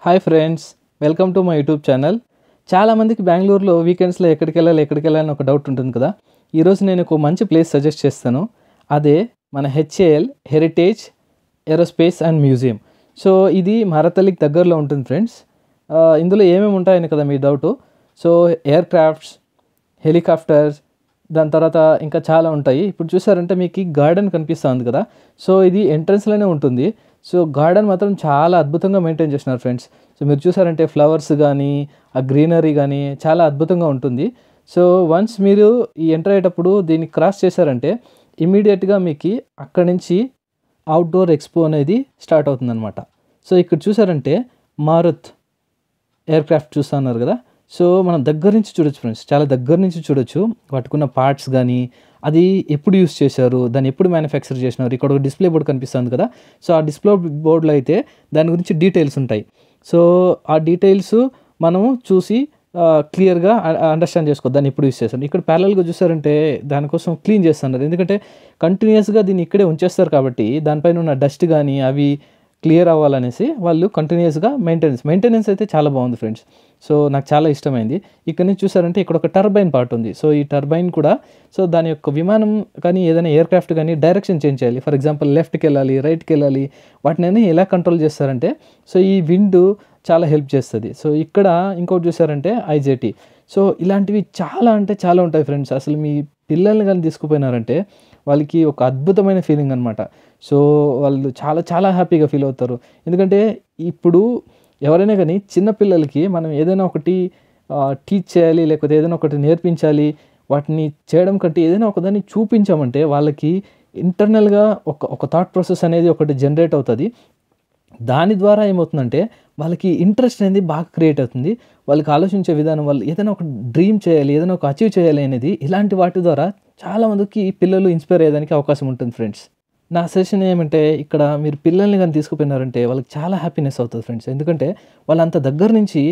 Hi friends, welcome to my YouTube channel. చాలామందికి బెంగళూరులో వీకెండ్స్లో ఎక్కడికి వెళ్ళాలని ఒక డౌట్ ఉంటుంది కదా. ఈరోజు నేను ఒక మంచి ప్లేస్ సజెస్ట్ చేస్తాను. అదే మన HAL heritage aerospace and museum. So ఇది మరతల్లికి దగ్గరలో ఉంటుంది ఫ్రెండ్స్. ఇందులో ఏమేమి ఉంటాయని కదా మీ doubt. So aircrafts, helicopters, దాని తర్వాత ఇంకా చాలా ఉంటాయి. ఇప్పుడు చూసారంటే మీకు గార్డెన్ కనిపిస్తుంది కదా. సో ఇది ఎంట్రన్స్లోనే ఉంటుంది. సో గార్డెన్ మాత్రం చాలా అద్భుతంగా మెయింటైన్ చేసినారు ఫ్రెండ్స్. సో మీరు చూసారంటే ఫ్లవర్స్ కానీ ఆ గ్రీనరీ కానీ చాలా అద్భుతంగా ఉంటుంది. సో వన్స్ మీరు ఈ ఎంటర్ అయ్యేటప్పుడు దీన్ని క్రాస్ చేశారంటే ఇమీడియట్గా మీకు అక్కడి నుంచి అవుట్డోర్ ఎక్స్పో అనేది స్టార్ట్ అవుతుందన్నమాట. సో ఇక్కడ చూసారంటే మారుత్ ఎయిర్ క్రాఫ్ట్ చూస్తున్నారు కదా. సో మనం దగ్గర నుంచి చూడొచ్చు ఫ్రెండ్స్, చాలా దగ్గర నుంచి చూడొచ్చు. వాటికున్న పార్ట్స్ కానీ అది ఎప్పుడు యూస్ చేశారు, దాన్ని ఎప్పుడు మ్యానుఫ్యాక్చర్ చేసినారు. ఇక్కడ ఒక డిస్ప్లే బోర్డ్ కనిపిస్తుంది కదా. సో ఆ డిస్ప్లే బోర్డులో అయితే దాని గురించి డీటెయిల్స్ ఉంటాయి. సో ఆ డీటెయిల్స్ మనము చూసి క్లియర్గా అండర్స్టాండ్ చేసుకోవద్దు దాన్ని ఎప్పుడు యూస్ చేస్తారు. ఇక్కడ ప్యారలల్గా చూసారంటే దానికోసం క్లీన్ చేస్తున్నారు. ఎందుకంటే కంటిన్యూస్గా దీన్ని ఇక్కడే ఉంచేస్తారు కాబట్టి దానిపైన ఉన్న డస్ట్ కానీ అవి క్లియర్ అవ్వాలనేసి వాళ్ళు కంటిన్యూస్గా మెయింటెనెన్స్ అయితే చాలా బాగుంది ఫ్రెండ్స్. సో నాకు చాలా ఇష్టమైంది. ఇక్కడ నుంచి చూసారంటే ఇక్కడ ఒక టర్బైన్ పార్ట్ ఉంది. సో ఈ టర్బైన్ కూడా సో దాని యొక్క విమానం కానీ ఏదైనా ఎయిర్ క్రాఫ్ట్ కానీ డైరెక్షన్ చేంజ్ చేయాలి. ఫర్ ఎగ్జాంపుల్ లెఫ్ట్కి వెళ్ళాలి, రైట్కి వెళ్ళాలి, వాటిని ఎలా కంట్రోల్ చేస్తారంటే సో ఈ విండ్ చాలా హెల్ప్ చేస్తుంది. సో ఇక్కడ ఇంకోటి చూసారంటే ఐజేటీ. సో ఇలాంటివి చాలా అంటే చాలా ఉంటాయి ఫ్రెండ్స్. అసలు మీ పిల్లల్ని కానీ తీసుకుపోయినారంటే వాళ్ళకి ఒక అద్భుతమైన ఫీలింగ్ అనమాట. సో వాళ్ళు చాలా చాలా హ్యాపీగా ఫీల్ అవుతారు. ఎందుకంటే ఇప్పుడు ఎవరైనా కానీ చిన్నపిల్లలకి మనం ఏదైనా ఒకటి టీచ్ చేయాలి, లేకపోతే ఏదైనా ఒకటి నేర్పించాలి, వాటిని చేయడం కంటే ఏదైనా ఒకదాన్ని చూపించామంటే వాళ్ళకి ఇంటర్నల్గా ఒక థాట్ ప్రాసెస్ అనేది ఒకటి జనరేట్ అవుతుంది. దాని ద్వారా ఏమవుతుందంటే వాళ్ళకి ఇంట్రెస్ట్ అనేది బాగా క్రియేట్ అవుతుంది. వాళ్ళకి ఆలోచించే విధానం, వాళ్ళు ఏదైనా ఒక డ్రీమ్ చేయాలి, ఏదైనా ఒక అచీవ్ చేయాలి అనేది ఇలాంటి వాటి ద్వారా చాలామందికి పిల్లలు ఇన్స్పైర్ అయ్యేదానికి అవకాశం ఉంటుంది ఫ్రెండ్స్. నా సజెషన్ ఏమంటే ఇక్కడ మీరు పిల్లల్ని కానీ తీసుకుపోయినారంటే వాళ్ళకి చాలా హ్యాపీనెస్ అవుతుంది ఫ్రెండ్స్. ఎందుకంటే వాళ్ళంత దగ్గర నుంచి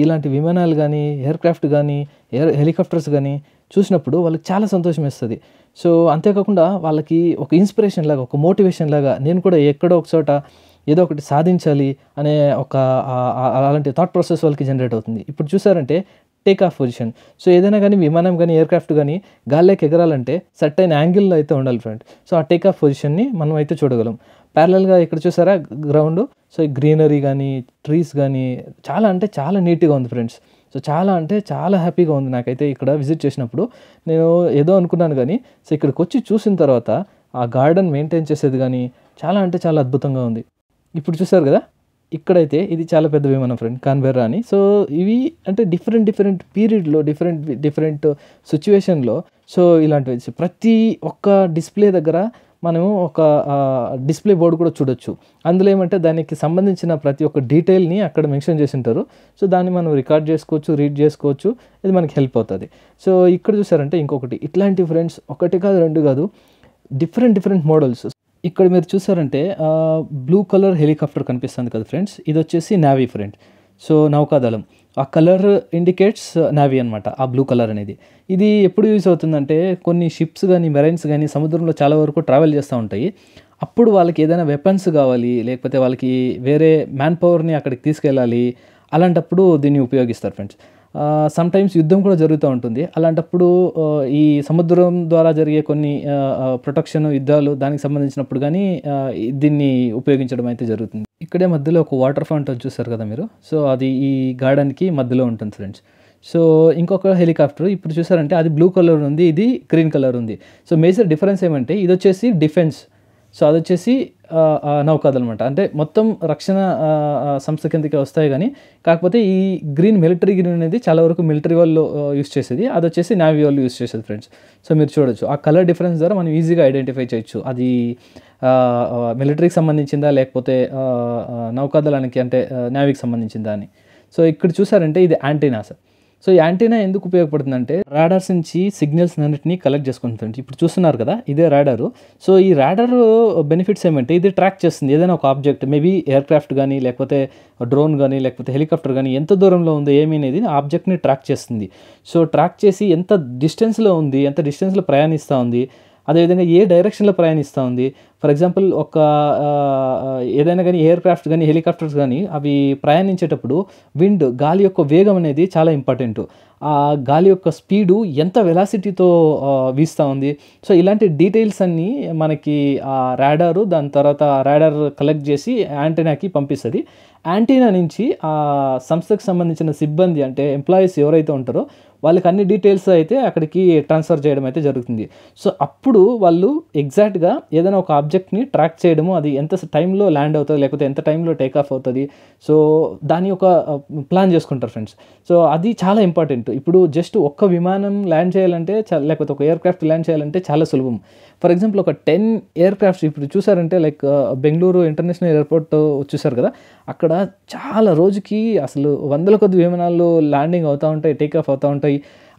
ఇలాంటి విమానాలు కానీ ఎయిర్ క్రాఫ్ట్ కానీ హెలికాప్టర్స్ కానీ చూసినప్పుడు వాళ్ళకి చాలా సంతోషం వేస్తుంది. సో అంతేకాకుండా వాళ్ళకి ఒక ఇన్స్పిరేషన్ లాగా, ఒక మోటివేషన్ లాగా నేను కూడా ఎక్కడో ఒక చోట ఏదో ఒకటి సాధించాలి అనే ఒక అలాంటి థాట్ ప్రాసెస్ వాళ్ళకి జనరేట్ అవుతుంది. ఇప్పుడు చూసారంటే టేక్ ఆఫ్ పొజిషన్. సో ఏదైనా కానీ విమానం కానీ ఎయిర్ క్రాఫ్ట్ కానీ గాల్లోకి ఎగరాలంటే సర్టైన్ యాంగిల్లో అయితే ఉండాలి ఫ్రెండ్. సో ఆ టేక్ ఆఫ్ పొజిషన్ని మనం అయితే చూడగలం. ప్యారలల్గా ఇక్కడ చూసారా గ్రౌండ్. సో ఈ గ్రీనరీ కానీ ట్రీస్ కానీ చాలా అంటే చాలా నీట్గా ఉంది ఫ్రెండ్స్. సో చాలా అంటే చాలా హ్యాపీగా ఉంది నాకైతే ఇక్కడ విజిట్ చేసినప్పుడు. నేను ఏదో అనుకున్నాను కానీ సో ఇక్కడికి వచ్చి చూసిన తర్వాత ఆ గార్డెన్ మెయింటైన్ చేసేది కానీ చాలా అంటే చాలా అద్భుతంగా ఉంది. ఇప్పుడు చూసారు కదా, ఇక్కడైతే ఇది చాలా పెద్ద విమానం ఫ్రెండ్, కాన్బెర్రా అని. సో ఇవి అంటే డిఫరెంట్ పీరియడ్లో డిఫరెంట్ సిచ్యువేషన్లో సో ఇలాంటివి ప్రతి ఒక్క డిస్ప్లే దగ్గర మనము ఒక డిస్ప్లే బోర్డు కూడా చూడొచ్చు. అందులో ఏమంటే దానికి సంబంధించిన ప్రతి ఒక్క డీటెయిల్ని అక్కడ మెన్షన్ చేసి ఉంటారు. సో దాన్ని మనం రికార్డ్ చేసుకోవచ్చు, రీడ్ చేసుకోవచ్చు. ఇది మనకి హెల్ప్ అవుతుంది. సో ఇక్కడ చూసారంటే ఇంకొకటి ఇట్లాంటి ఫ్రెండ్స్ ఒకటి కాదు రెండు కాదు డిఫరెంట్ మోడల్స్. ఇక్కడ మీరు చూసారంటే బ్లూ కలర్ హెలికాప్టర్ కనిపిస్తుంది కదా ఫ్రెండ్స్. ఇది వచ్చేసి నావీ ఫ్రెండ్. సో నౌకాదళం ఆ కలర్ ఇండికేట్స్ నావీ అనమాట. ఆ బ్లూ కలర్ అనేది ఇది ఎప్పుడు యూజ్ అవుతుందంటే కొన్ని షిప్స్ కానీ మెరైన్స్ కానీ సముద్రంలో చాలా వరకు ట్రావెల్ చేస్తూ ఉంటాయి. అప్పుడు వాళ్ళకి ఏదైనా వెపన్స్ కావాలి, లేకపోతే వాళ్ళకి వేరే మ్యాన్ పవర్ని అక్కడికి తీసుకెళ్ళాలి, అలాంటప్పుడు దీన్ని ఉపయోగిస్తారు ఫ్రెండ్స్. సమ్టైమ్స్ యుద్ధం కూడా జరుగుతూ ఉంటుంది. అలాంటప్పుడు ఈ సముద్రం ద్వారా జరిగే కొన్ని ప్రొటెక్షన్ యుద్ధాలు దానికి సంబంధించినప్పుడు కానీ దీన్ని ఉపయోగించడం అయితే జరుగుతుంది. ఇక్కడే మధ్యలో ఒక వాటర్ ఫౌంటైన్ చూసారు కదా మీరు. సో అది ఈ గార్డెన్కి మధ్యలో ఉంటుంది ఫ్రెండ్స్. సో ఇంకొక హెలికాప్టర్ ఇప్పుడు చూసారంటే అది బ్లూ కలర్ ఉంది, ఇది గ్రీన్ కలర్ ఉంది. సో మేజర్ డిఫరెన్స్ ఏమంటే ఇది వచ్చేసి డిఫెన్స్, సో అది వచ్చేసి నౌకాదళం అనమాట. అంటే మొత్తం రక్షణ సంస్థ కిందకి వస్తాయి కానీ కాకపోతే ఈ మిలిటరీ గ్రీన్ అనేది చాలా వరకు మిలిటరీ వాళ్ళు యూస్ చేసేది, అది వచ్చేసి నావీ వాళ్ళు యూస్ చేసేది ఫ్రెండ్స్. సో మీరు చూడొచ్చు ఆ కలర్ డిఫరెన్స్ ద్వారా మనం ఈజీగా ఐడెంటిఫై చేయొచ్చు అది మిలిటరీకి సంబంధించిందా లేకపోతే నౌకాదళానికి అంటే నావీకి సంబంధించిందా అని. సో ఇక్కడ చూసారంటే ఇది యాంటీనాస్. సో ఈ యాంటీనా ఎందుకు ఉపయోగపడుతుందంటే రాడార్స్ నుంచి సిగ్నల్స్ అన్నింటినీ కలెక్ట్ చేసుకుంటుంది. ఇప్పుడు చూస్తున్నారు కదా ఇదే రాడారు. సో ఈ రాడార్ బెనిఫిట్స్ ఏమంటే ఇది ట్రాక్ చేస్తుంది ఏదైనా ఒక ఆబ్జెక్ట్, మేబీ ఎయిర్ క్రాఫ్ట్ కానీ లేకపోతే డ్రోన్ కానీ లేకపోతే హెలికాప్టర్ కానీ ఎంత దూరంలో ఉందో ఏమీ అనేది ఆ ఆబ్జెక్ట్ని ట్రాక్ చేస్తుంది. సో ట్రాక్ చేసి ఎంత డిస్టెన్స్లో ఉంది, ఎంత డిస్టెన్స్లో ప్రయాణిస్తూ ఉంది, అదేవిధంగా ఏ డైరెక్షన్లో ప్రయాణిస్తూ ఉంది. ఫర్ ఎగ్జాంపుల్ ఏదైనా కానీ ఎయిర్ క్రాఫ్ట్ కానీ హెలికాప్టర్స్ కానీ అవి ప్రయాణించేటప్పుడు గాలి యొక్క వేగం అనేది చాలా ఇంపార్టెంట్. ఆ గాలి యొక్క స్పీడు ఎంత వెలాసిటీతో వీస్తూ ఉంది. సో ఇలాంటి డీటెయిల్స్ అన్నీ మనకి ఆ రాడారు దాని తర్వాత రాడార్ కలెక్ట్ చేసి యాంటెనాకి పంపిస్తుంది. యాంటీనా నుంచి ఆ సంస్థకు సంబంధించిన సిబ్బంది అంటే ఎంప్లాయీస్ ఎవరైతే ఉంటారో వాళ్ళకి అన్ని డీటెయిల్స్ అయితే అక్కడికి ట్రాన్స్ఫర్ చేయడం అయితే జరుగుతుంది. సో అప్పుడు వాళ్ళు ఎగ్జాక్ట్గా ఏదైనా ఒక ఆబ్జెక్ట్ని ట్రాక్ చేయడము, అది ఎంత టైంలో ల్యాండ్ అవుతుంది లేకపోతే ఎంత టైంలో టేక్ ఆఫ్ అవుతుంది, సో దాని యొక్క ప్లాన్ చేసుకుంటారు ఫ్రెండ్స్. సో అది చాలా ఇంపార్టెంట్. ఇప్పుడు జస్ట్ ఒక్క విమానం ల్యాండ్ చేయాలంటే లేకపోతే ఒక ఎయిర్ క్రాఫ్ట్ ల్యాండ్ చేయాలంటే చాలా సులభం. ఫర్ ఎగ్జాంపుల్ ఒక 10 ఎయిర్ క్రాఫ్ట్స్ ఇప్పుడు చూసారంటే లైక్ బెంగళూరు ఇంటర్నేషనల్ ఎయిర్పోర్ట్ చూసారు కదా, అక్కడ చాలా రోజుకి అసలు వందల కొద్ది విమానాలు ల్యాండింగ్ అవుతూ ఉంటాయి, టేక్ ఆఫ్ అవుతూ ఉంటాయి.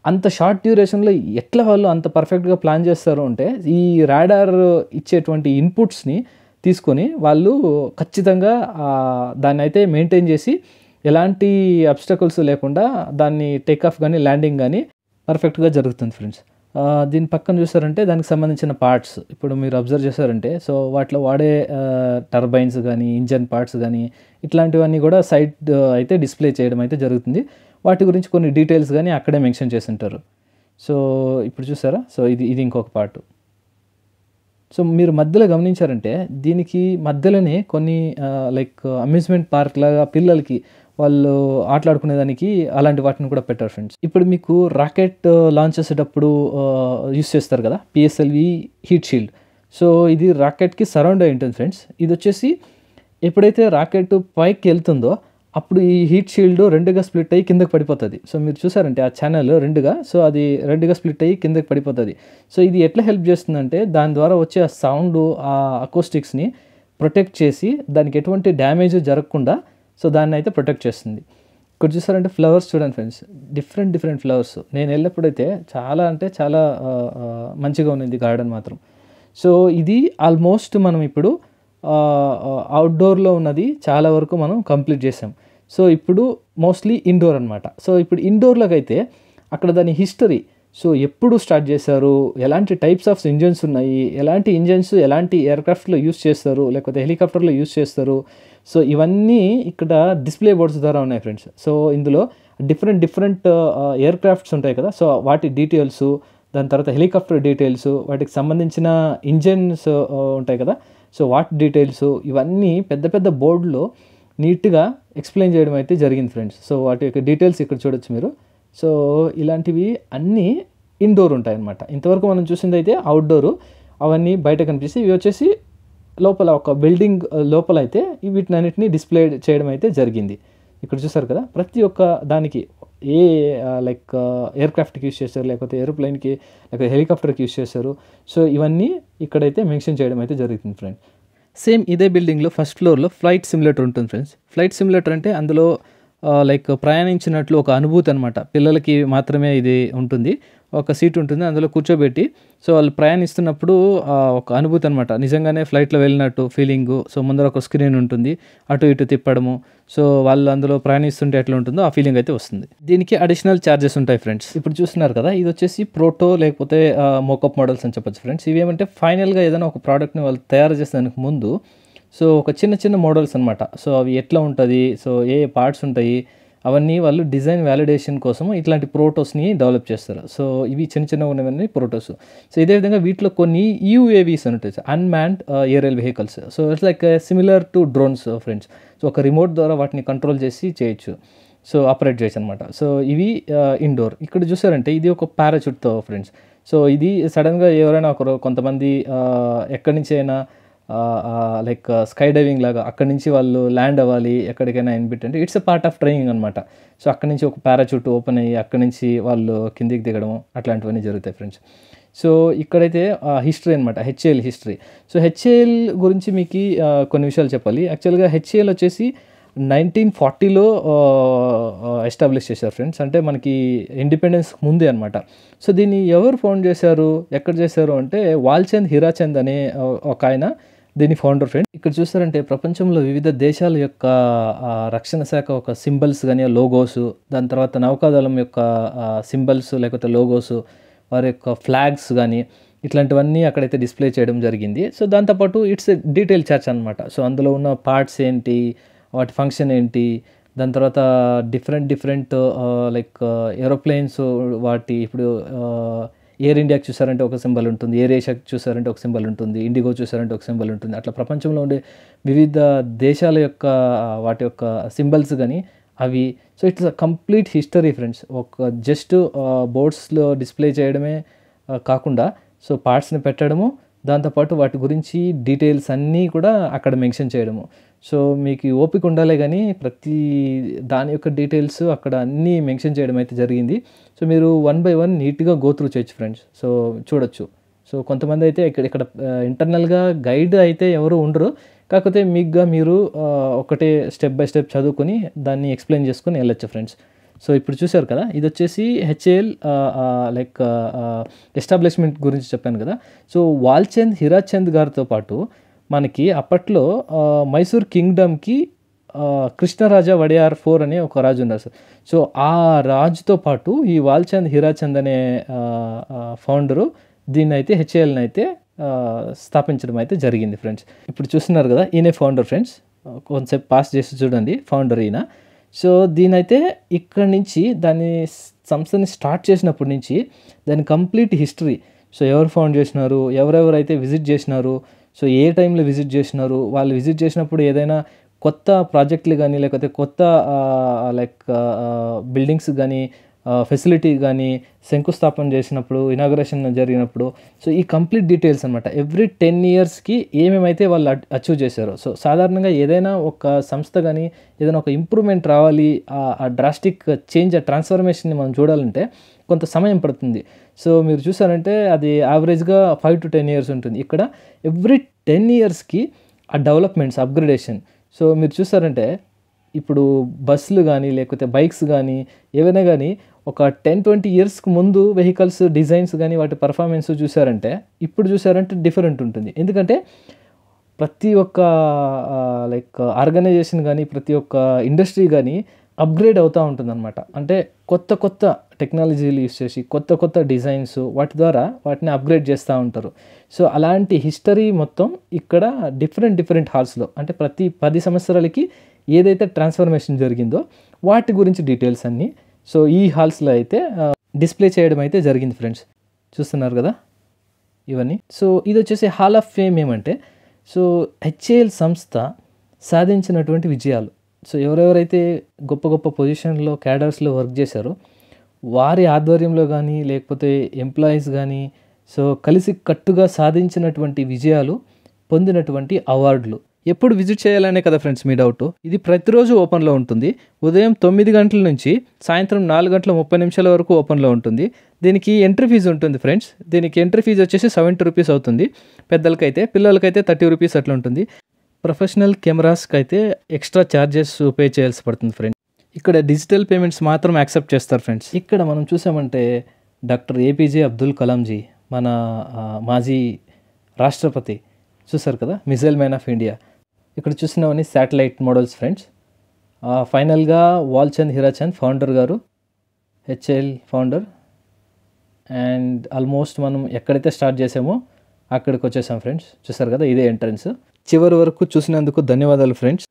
అంత షార్ట్ డ్యూరేషన్లో ఎట్లా వాళ్ళు అంత పర్ఫెక్ట్గా ప్లాన్ చేస్తారు అంటే ఈ రాడార్ ఇచ్చేటువంటి ఇన్పుట్స్ని తీసుకొని వాళ్ళు ఖచ్చితంగా దాన్ని అయితే మెయింటైన్ చేసి ఎలాంటి అబ్స్టకల్స్ లేకుండా దాన్ని టేక్ ఆఫ్ కానీ ల్యాండింగ్ కానీ పర్ఫెక్ట్గా జరుగుతుంది ఫ్రెండ్స్. దీని పక్కన చూసారంటే దానికి సంబంధించిన పార్ట్స్ ఇప్పుడు మీరు అబ్జర్వ్ చేశారంటే సో వాటిలో వాడే టర్బైన్స్ కానీ ఇంజన్ పార్ట్స్ కానీ ఇట్లాంటివన్నీ కూడా సైడ్ అయితే డిస్ప్లే చేయడం అయితే జరుగుతుంది. వాటి గురించి కొన్ని డీటెయిల్స్ కానీ అక్కడే మెన్షన్ చేసి ఉంటారు. సో ఇప్పుడు చూసారా, సో ఇది ఇంకొక పార్ట్. సో మీరు మధ్యలో గమనించారంటే దీనికి మధ్యలోనే కొన్ని లైక్ అమ్యూజ్మెంట్ పార్క్ లాగా పిల్లలకి వాళ్ళు ఆటలాడుకునేదానికి అలాంటి వాటిని కూడా పెట్టారు ఫ్రెండ్స్. ఇప్పుడు మీకు రాకెట్ లాంచ్ చేసేటప్పుడు యూస్ చేస్తారు కదా పిఎస్ఎల్వి హీట్ షీల్డ్. సో ఇది రాకెట్కి సరౌండ్ అయి ఉంటుంది ఫ్రెండ్స్. ఇది వచ్చేసి ఎప్పుడైతే రాకెట్ పైకి వెళ్తుందో అప్పుడు ఈ హీట్ షీల్డ్ రెండుగా స్ప్లిట్ అయ్యి కిందకి పడిపోతుంది. సో మీరు చూసారంటే ఆ ఛానల్ రెండుగా రెండుగా స్ప్లిట్ అయ్యి కిందకి పడిపోతుంది. సో ఇది ఎట్లా హెల్ప్ చేస్తుందంటే దాని ద్వారా వచ్చే ఆ సౌండ్ ఆ అకోస్టిక్స్ని ప్రొటెక్ట్ చేసి దానికి ఎటువంటి డ్యామేజ్ జరగకుండా సో దాన్ని అయితే ప్రొటెక్ట్ చేస్తుంది. ఇక్కడ చూసారంటే ఫ్లవర్స్ చూడండి ఫ్రెండ్స్, డిఫరెంట్ ఫ్లవర్స్. నేను వెళ్ళినప్పుడైతే చాలా అంటే చాలా మంచిగా ఉన్నది గార్డెన్ మాత్రం. సో ఇది ఆల్మోస్ట్ మనం ఇప్పుడు అవుట్డోర్లో ఉన్నది చాలా వరకు మనం కంప్లీట్ చేసాం. సో ఇప్పుడు మోస్ట్లీ ఇండోర్ అనమాట. సో ఇప్పుడు ఇండోర్లోకి అయితే అక్కడ దాని హిస్టరీ, సో ఎప్పుడు స్టార్ట్ చేశారు, ఎలాంటి టైప్స్ ఆఫ్ ఇంజన్స్ ఉన్నాయి, ఎలాంటి ఇంజన్స్ ఎలాంటి ఎయిర్క్రాఫ్ట్లో యూస్ చేస్తారు లేకపోతే హెలికాప్టర్లో యూస్ చేస్తారు, సో ఇవన్నీ ఇక్కడ డిస్ప్లే బోర్డ్స్ ద్వారా ఉన్నాయి ఫ్రెండ్స్. సో ఇందులో డిఫరెంట్ ఎయిర్క్రాఫ్ట్స్ ఉంటాయి కదా, సో వాటి డీటెయిల్స్, దాని తర్వాత హెలికాప్టర్ డీటెయిల్స్, వాటికి సంబంధించిన ఇంజన్స్ ఉంటాయి కదా, సో వాటి డీటెయిల్స్ ఇవన్నీ పెద్ద బోర్డులో నీట్గా ఎక్స్ప్లెయిన్ చేయడం అయితే జరిగింది ఫ్రెండ్స్. సో వాటి యొక్క డీటెయిల్స్ ఇక్కడ చూడొచ్చు మీరు. సో ఇలాంటివి అన్నీ ఇండోర్ ఉంటాయన్నమాట. ఇంతవరకు మనం చూసింది అయితే అవుట్డోరు, అవన్నీ బయట కనిపిస్తాయి. ఇవి వచ్చేసి లోపల ఒక బిల్డింగ్ లోపల అయితే వీటిని అన్నిటిని డిస్ప్లే చేయడం అయితే జరిగింది. ఇక్కడ చూసారు కదా, ప్రతి ఒక్క దానికి ఏ లైక్ ఎయిర్క్రాఫ్ట్కి యూస్ చేస్తారు లేకపోతే ఏరోప్లైన్కి లేకపోతే హెలికాప్టర్కి యూస్ చేస్తారు. సో ఇవన్నీ ఇక్కడైతే మెన్షన్ చేయడం అయితే జరుగుతుంది ఫ్రెండ్స్. సేమ్ ఇదే బిల్డింగ్లో ఫస్ట్ ఫ్లోర్లో ఫ్లైట్ సిమ్యులేటర్ ఉంటుంది ఫ్రెండ్స్. ఫ్లైట్ సిమ్యులేటర్ అంటే అందులో లైక్ ప్రయాణించినట్లు ఒక అనుభూతి అనమాట. పిల్లలకి మాత్రమే ఇది ఉంటుంది, ఒక సీట్ ఉంటుంది, అందులో కూర్చోబెట్టి సో వాళ్ళు ప్రయాణిస్తున్నప్పుడు ఒక అనుభూతి అనమాట, నిజంగానే ఫ్లైట్లో వెళ్ళినట్టు ఫీలింగు. సో ముందర ఒక స్క్రీన్ ఉంటుంది, అటు ఇటు తిప్పడము, సో వాళ్ళు అందులో ప్రయాణిస్తుంటే ఎట్లా ఉంటుందో ఆ ఫీలింగ్ అయితే వస్తుంది. దీనికి అడిషనల్ ఛార్జెస్ ఉంటాయి ఫ్రెండ్స్. ఇప్పుడు చూస్తున్నారు కదా, ఇది వచ్చేసి ప్రోటో లేకపోతే మోకప్ మోడల్స్ అని చెప్పొచ్చు ఫ్రెండ్స్. ఇవి ఏమంటే ఫైనల్గా ఏదైనా ఒక ప్రోడక్ట్ని వాళ్ళు తయారు చేసేదానికి ముందు సో ఒక చిన్న మోడల్స్ అనమాట. సో అవి ఎట్లా ఉంటుంది, సో ఏ పార్ట్స్ ఉంటాయి, అవన్నీ వాళ్ళు డిజైన్ వ్యాలిడేషన్ కోసం ఇట్లాంటి ప్రోటోస్ని డెవలప్ చేస్తారు. సో ఇవి చిన్న ఉన్నవన్నీ ప్రోటోస్. సో ఇదే విధంగా వీటిలో కొన్ని యూఏవీస్ అని ఉంటాయి, unmanned aerial vehicles. So it's like similar to drones friends. So ఒక రిమోట్ ద్వారా వాటిని కంట్రోల్ చేసి చేయొచ్చు, సో ఆపరేట్ చేయొచ్చు అనమాట. సో ఇవి ఇండోర్. ఇక్కడ చూసారంటే ఇది ఒక పారాచూట్తో ఫ్రెండ్స్. సో ఇది సడన్గా ఎవరైనా కొంతమంది ఎక్కడి నుంచి అయినా లైక్ స్కై డైవింగ్ లాగా అక్కడి నుంచి వాళ్ళు ల్యాండ్ అవ్వాలి ఎక్కడికైనా ఇన్బిట్ అంటే it's a part of training అనమాట. సో అక్కడి నుంచి ఒక పారాచూట్ ఓపెన్ అయ్యి అక్కడి నుంచి వాళ్ళు కిందికి దిగడం అట్లాంటివన్నీ జరుగుతాయి ఫ్రెండ్స్. సో ఇక్కడైతే హిస్టరీ అనమాట, హెచ్ఏఎల్ హిస్టరీ. సో హెచ్ఏఎల్ గురించి మీకు కొన్ని విషయాలు చెప్పాలి. యాక్చువల్గా హెచ్ఏఎల్ వచ్చేసి 1940లో ఎస్టాబ్లిష్ చేశారు ఫ్రెండ్స్, అంటే మనకి ఇండిపెండెన్స్ ముందే అనమాట. సో దీన్ని ఎవరు ఫౌండ్ చేశారు, ఎక్కడ చేశారు అంటే వాల్చంద్ హీరాచంద్ అనే ఒక ఆయన దీని ఫౌండర్ ఫ్రెండ్. ఇక్కడ చూస్తారంటే ప్రపంచంలో వివిధ దేశాల యొక్క రక్షణ శాఖ ఒక సింబల్స్ కానీ లోగోస్, దాని తర్వాత నౌకాదళం యొక్క సింబల్స్ లేకపోతే లోగోస్, వారి యొక్క ఫ్లాగ్స్ కానీ, ఇట్లాంటివన్నీ అక్కడైతే డిస్ప్లే చేయడం జరిగింది. సో దాంతోపాటు ఇట్స్ డీటెయిల్ చర్చ్ అనమాట. సో అందులో ఉన్న పార్ట్స్ ఏంటి, వాటి ఫంక్షన్ ఏంటి, దాని తర్వాత డిఫరెంట్ లైక్ ఏరోప్లేన్స్ వాటి ఇప్పుడు ఎయిర్ ఇండియాకి చూసారంటే ఒక సింబల్ ఉంటుంది, ఎయిర్ ఏషియాకి చూసారంటే ఒక సింబల్ ఉంటుంది, ఇండిగో చూసారంటే ఒక సింబల్ ఉంటుంది. అట్లా ప్రపంచంలో ఉండే వివిధ దేశాల యొక్క వాటి యొక్క సింబల్స్ కానీ అవి. So it's a complete history friends. ఒక జస్ట్ బోర్డ్స్లో డిస్ప్లే చేయడమే కాకుండా సో పార్ట్స్ని పెట్టడము, దాంతోపాటు వాటి గురించి డీటెయిల్స్ అన్నీ కూడా అక్కడ మెన్షన్ చేయడము. సో మీకు ఓపిక ఉండాలి కానీ ప్రతి దాని యొక్క డీటెయిల్స్ అక్కడ అన్నీ మెన్షన్ చేయడం అయితే జరిగింది. సో మీరు 1 బై 1 నీట్గా గో త్రూ చేయొచ్చు ఫ్రెండ్స్. సో చూడొచ్చు. సో కొంతమంది అయితే ఇక్కడ ఇంటర్నల్గా గైడ్ అయితే ఎవరు ఉండరు, కాకపోతే మీకుగా మీరు ఒకటే స్టెప్ బై స్టెప్ చదువుకొని దాన్ని ఎక్స్ప్లెయిన్ చేసుకొని వెళ్ళొచ్చు ఫ్రెండ్స్. సో ఇప్పుడు చూశారు కదా, ఇది వచ్చేసి హెచ్ఏఎల్ లైక్ ఎస్టాబ్లిష్మెంట్ గురించి చెప్పాను కదా. సో వాల్చంద్ హీరాచంద్ గారితో పాటు మనకి అప్పట్లో మైసూర్ కింగ్డమ్కి కృష్ణరాజా వడియార్ 4 అనే ఒక రాజు ఉన్నారు సార్. సో ఆ రాజుతో పాటు ఈ వాల్చంద్ హీరాచంద్ అనే ఫౌండరు దీన్ని అయితే హెచ్ఏఎల్ని అయితే స్థాపించడం అయితే జరిగింది ఫ్రెండ్స్. ఇప్పుడు చూస్తున్నారు కదా, ఈయనే ఫౌండర్ ఫ్రెండ్స్. కొంచెంసేపు పాస్ చేసి చూడండి, ఫౌండర్ ఈయన. సో దీనైతే ఇక్కడి నుంచి దాని సంస్థని స్టార్ట్ చేసినప్పటి నుంచి దాని కంప్లీట్ హిస్టరీ, సో ఎవరు ఫౌండ్ చేసినారు, ఎవరెవరైతే విజిట్ చేసినారు, సో ఏ టైంలో విజిట్ చేసినారు, వాళ్ళు విజిట్ చేసినప్పుడు ఏదైనా కొత్త ప్రాజెక్టులు కానీ లేకపోతే కొత్త లైక్ బిల్డింగ్స్ కానీ ఫెసిలిటీ కానీ శంకుస్థాపన చేసినప్పుడు, ఇనాగరేషన్ జరిగినప్పుడు, సో ఈ కంప్లీట్ డీటెయిల్స్ అనమాట. ఎవ్రీ 10 ఇయర్స్కి ఏమేమైతే వాళ్ళు అచీవ్ చేశారో. సో సాధారణంగా ఏదైనా ఒక సంస్థ కానీ ఏదైనా ఒక ఇంప్రూవ్మెంట్ రావాలి, ఆ డ్రాస్టిక్ చేంజ్, ఆ ట్రాన్స్ఫర్మేషన్ని మనం చూడాలంటే కొంత సమయం పడుతుంది. సో మీరు చూసారంటే అది యావరేజ్గా 5 to 10 ఇయర్స్ ఉంటుంది. ఇక్కడ ఎవ్రీ 10 ఇయర్స్కి ఆ డెవలప్మెంట్స్, అప్గ్రేడేషన్. సో మీరు చూసారంటే ఇప్పుడు బస్సులు కానీ లేకపోతే బైక్స్ కానీ ఏవైనా కానీ ఒక 10-20 ఇయర్స్కి ముందు వెహికల్స్ డిజైన్స్ కానీ వాటి పర్ఫార్మెన్స్ చూసారంటే ఇప్పుడు చూసారంటే డిఫరెంట్ ఉంటుంది. ఎందుకంటే ప్రతి ఒక్క లైక్ ఆర్గనైజేషన్ కానీ ప్రతి ఒక్క ఇండస్ట్రీ కానీ అప్గ్రేడ్ అవుతూ ఉంటుందన్నమాట. అంటే కొత్త టెక్నాలజీలు యూస్ చేసి కొత్త డిజైన్స్ వాటి ద్వారా వాటిని అప్గ్రేడ్ చేస్తూ ఉంటారు. సో అలాంటి హిస్టరీ మొత్తం ఇక్కడ డిఫరెంట్ హాల్స్లో, అంటే ప్రతి 10 సంవత్సరాలకి ఏదైతే ట్రాన్స్ఫర్మేషన్ జరిగిందో వాటి గురించి డీటెయిల్స్ అన్నీ సో ఈ హాల్స్లో అయితే డిస్ప్లే చేయడం అయితే జరిగింది ఫ్రెండ్స్. చూస్తున్నారు కదా ఇవన్నీ. సో ఇది వచ్చేసి హాల్ ఆఫ్ ఫేమ్. ఏమంటే సో హెచ్ఏఎల్ సంస్థ సాధించినటువంటి విజయాలు. సో ఎవరెవరైతే గొప్ప పొజిషన్లో క్యాడర్స్లో వర్క్ చేశారో వారి ఆధ్వర్యంలో కానీ లేకపోతే ఎంప్లాయీస్ కానీ సో కలిసి కట్టుగా సాధించినటువంటి విజయాలు, పొందినటువంటి అవార్డులు. ఎప్పుడు విజిట్ చేయాలనే కదా ఫ్రెండ్స్ మీ డౌట్. ఇది ప్రతిరోజు ఓపెన్లో ఉంటుంది. ఉదయం 9 గంటల నుంచి సాయంత్రం 4:30 వరకు ఓపెన్లో ఉంటుంది. దీనికి ఎంట్రీ ఫీజు ఉంటుంది ఫ్రెండ్స్. దీనికి ఎంట్రీ ఫీజు వచ్చేసి 70 రూపీస్ అవుతుంది పెద్దలకైతే. పిల్లలకైతే 30 రూపీస్ అట్లా ఉంటుంది. ప్రొఫెషనల్ కెమెరాస్కి అయితే ఎక్స్ట్రా ఛార్జెస్ పే చేయాల్సి పడుతుంది ఫ్రెండ్స్. ఇక్కడ డిజిటల్ పేమెంట్స్ మాత్రం యాక్సెప్ట్ చేస్తారు ఫ్రెండ్స్. ఇక్కడ మనం చూసామంటే డాక్టర్ ఏపీజే అబ్దుల్ కలాంజీ, మన మాజీ రాష్ట్రపతి చూసారు కదా, మిజైల్ మ్యాన్ ఆఫ్ ఇండియా. ఇక్కడ చూసినవన్నీ శాటిలైట్ మోడల్స్ ఫ్రెండ్స్. ఫైనల్గా వాల్చంద్ హీరాచంద్ ఫౌండర్ గారు, హెచ్ఏఎల్ ఫౌండర్. అండ్ ఆల్మోస్ట్ మనం ఎక్కడైతే స్టార్ట్ చేసామో అక్కడికి వచ్చేసాం ఫ్రెండ్స్. చూసారు కదా, ఇదే ఎంట్రన్స్. చివరి వరకు చూసినందుకు ధన్యవాదాలు ఫ్రెండ్స్.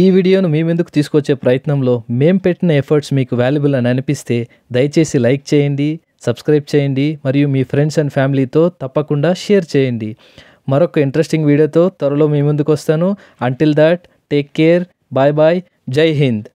ఈ వీడియోను మీ ముందుకు తీసుకొచ్చే ప్రయత్నంలో మేము పెట్టిన ఎఫర్ట్స్ మీకు వాల్యుబుల్ అని అనిపిస్తే దయచేసి లైక్ చేయండి, సబ్స్క్రైబ్ చేయండి మరియు మీ ఫ్రెండ్స్ అండ్ ఫ్యామిలీతో తప్పకుండా షేర్ చేయండి. మరొక ఇంట్రెస్టింగ్ వీడియోతో త్వరలో మీ ముందుకు వస్తాను. Until that take care, bye bye, జై హింద్.